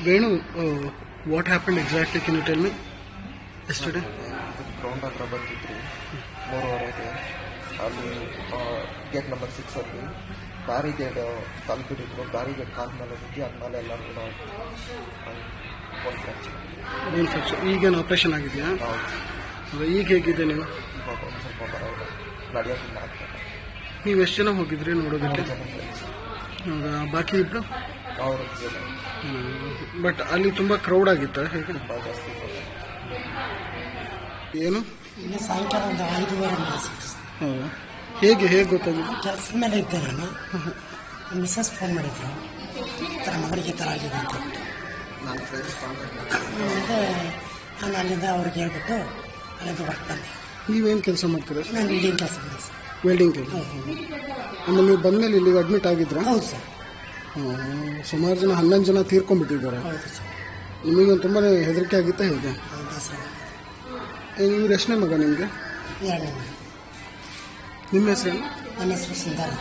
Venu, what happened exactly? Can you tell me? Yesterday? Ground ಹತ್ರ ಬಂದಿದ್ರಿ 3:30ಗೆ ಅಲ್ಲಿ gate number 6 ಅಲ್ಲಿ ಬ್ಯಾರಿಗೇಡ್ ತಲುಪಿದ್ರು. ಬ್ಯಾರಿಗೇಡ್ ಕಾಲ ಮೇಲೆ ಬಿದ್ದು ಅದ್ಮೇಲೆ ಎಲ್ಲರಿಗೂ ಬೋನ್ ಫ್ರಾಕ್ಚರ್. ಈಗೇನು ಆಪರೇಷನ್ ಆಗಿದೆಯಾ? ಈಗ ಹೇಗಿದೆ ನೀವು? ಇವಾಗ ಒಂದು ಸ್ವಲ್ಪ ಬರೋದು ನಡೆಯೋದಿಲ್ಲ ಆಗ್ತದೆ. ನೀವು ಎಷ್ಟು ಜನ ಹೋಗಿದ್ರಿ ನೋಡೋದಕ್ಕೆ? ಹೌದಾ, ಬಾಕಿ ಇಬ್ಬರು? ಅವರು ಬಟ್ ಅಲ್ಲಿ ತುಂಬ ಕ್ರೌಡ್ ಆಗಿತ್ತಾ ಹೇಗೆ? ತುಂಬ ಜಾಸ್ತಿ ಏನು ಇಲ್ಲಿ ಸಾಯಂಕಾಲ ಒಂದು 5:30 ಮೇಲೆ ಹೌದಾ, ಹೇಗೆ ಗೊತ್ತಾಗಿದೆ? ಕೆಲಸದ ಮೇಲೆ ಇದ್ದೆ ನಾನು. ಮಿಸಸ್ ಫೋನ್ ಮಾಡಿದ್ರು, ಈ ಥರ ಮಗಳಿಗೆ ಈ ಥರ ಆಗಿದೆ ಅಂತ ಹೇಳ್ಬಿಟ್ಟು. ನನ್ನ ಫ್ರೆಂಡ್ಸ್ ಮತ್ತು ನಾನು ಅಲ್ಲಿಂದ ಅವ್ರಿಗೆ ಹೇಳ್ಬಿಟ್ಟು ಅಲ್ಲಿಂದ ಹೊರಟು ಬಂದೆ. ನೀವೇನು ಕೆಲಸ ಮಾಡ್ತೀರಾ? ನಾನು ವೆಲ್ಡಿಂಗ್ ಕೆಲಸ ಮಾಡಿ ಸರ್. ವೆಲ್ಡಿಂಗ್ ಕೆಲಸ. ಆಮೇಲೆ ನೀವು ಬಂದಮೇಲೆ ಇಲ್ಲಿಗೆ ಅಡ್ಮಿಟ್ ಆಗಿದ್ರಾ? ಹೌದು ಸರ್. ಸುಮಾರು ಜನ 11 ಜನ ತೀರ್ಕೊಂಡ್ಬಿಟ್ಟಿದ್ದಾರೆ. ಹೌದು ಸರ್. ನಿಮಗೊಂದು ತುಂಬಾ ಹೆದರಿಕೆ ಆಗಿತ್ತಾ ಹೇಗೆ? ಹೌದಾ ಸರ್. ಇವ್ರು ಎಷ್ಟನೇ ಮಗ ನಿಮಗೆ? 2ನೇ ಮನೆ. ನಿಮ್ಮ ಹೆಸರೇನು? ನನ್ನ ಹೆಸರು ಸಿಂಧಾರ.